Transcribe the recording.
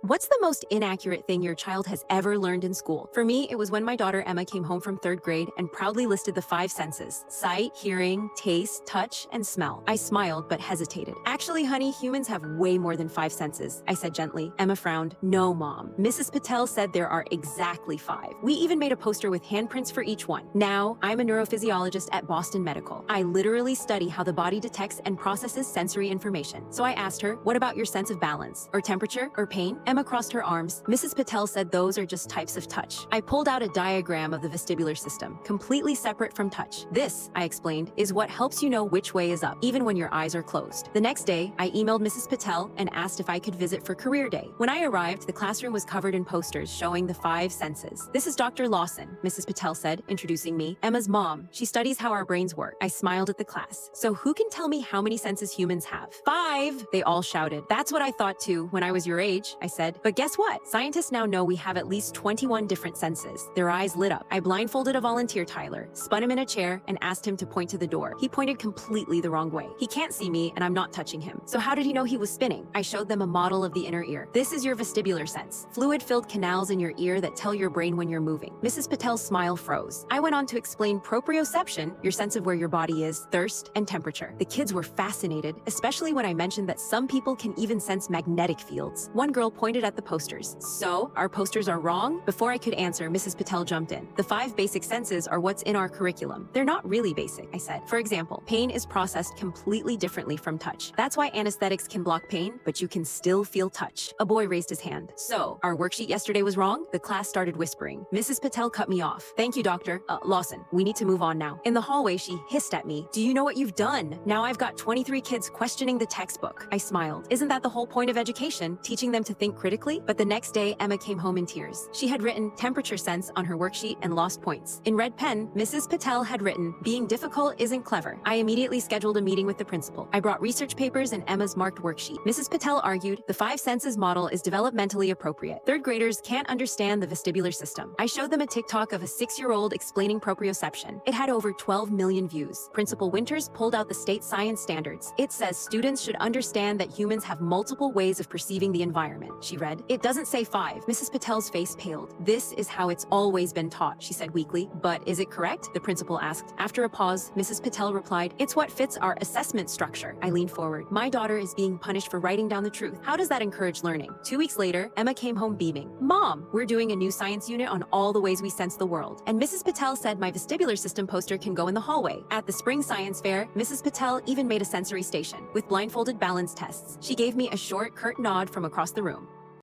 What's the most inaccurate thing your child has ever learned in school? For me, it was when my daughter Emma came home from third grade and proudly listed the 5 senses: sight, hearing, taste, touch, and smell. I smiled but hesitated. Actually, honey, humans have way more than 5 senses, I said gently. Emma frowned. No, Mom. Mrs. Patel said there are exactly 5. We even made a poster with handprints for each one. Now, I'm a neurophysiologist at Boston Medical. I literally study how the body detects and processes sensory information. So I asked her, what about your sense of balance, or temperature, or pain? Emma crossed her arms. Mrs. Patel said those are just types of touch. I pulled out a diagram of the vestibular system, completely separate from touch. This, I explained, is what helps you know which way is up, even when your eyes are closed. The next day, I emailed Mrs. Patel and asked if I could visit for career day. When I arrived, the classroom was covered in posters showing the 5 senses. This is Dr. Lawson, Mrs. Patel said, introducing me. Emma's mom. She studies how our brains work. I smiled at the class. So who can tell me how many senses humans have? 5! They all shouted. That's what I thought too when I was your age, I said. But guess what? Scientists now know we have at least 21 different senses. Their eyes lit up. I blindfolded a volunteer, Tyler, spun him in a chair, and asked him to point to the door. He pointed completely the wrong way. He can't see me, and I'm not touching him. So how did he know he was spinning? I showed them a model of the inner ear. This is your vestibular sense. Fluid-filled canals in your ear that tell your brain when you're moving. Mrs. Patel's smile froze. I went on to explain proprioception, your sense of where your body is, thirst, and temperature. The kids were fascinated, especially when I mentioned that some people can even sense magnetic fields. One girl pointed at the posters. So, our posters are wrong? Before I could answer, Mrs. Patel jumped in. The 5 basic senses are what's in our curriculum. They're not really basic, I said. For example, pain is processed completely differently from touch. That's why anesthetics can block pain, but you can still feel touch. A boy raised his hand. So, our worksheet yesterday was wrong? The class started whispering. Mrs. Patel cut me off. Thank you, Doctor. Lawson, we need to move on now. In the hallway, she hissed at me. Do you know what you've done? Now I've got 23 kids questioning the textbook. I smiled. Isn't that the whole point of education? Teaching them to think critically? But the next day, Emma came home in tears. She had written temperature sense on her worksheet and lost points. In red pen, Mrs. Patel had written, being difficult isn't clever. I immediately scheduled a meeting with the principal. I brought research papers and Emma's marked worksheet. Mrs. Patel argued, the 5 senses model is developmentally appropriate. Third graders can't understand the vestibular system. I showed them a TikTok of a 6-year-old explaining proprioception. It had over 12 million views. Principal Winters pulled out the state science standards. It says students should understand that humans have multiple ways of perceiving the environment, she read. It doesn't say 5. Mrs. Patel's face paled. This is how it's always been taught, she said weakly. But is it correct? The principal asked. After a pause, Mrs. Patel replied, it's what fits our assessment structure. I leaned forward. My daughter is being punished for writing down the truth. How does that encourage learning? 2 weeks later, Emma came home beaming. Mom, we're doing a new science unit on all the ways we sense the world. And Mrs. Patel said my vestibular system poster can go in the hallway. At the spring science fair, Mrs. Patel even made a sensory station with blindfolded balance tests. She gave me a short, curt nod from across the room.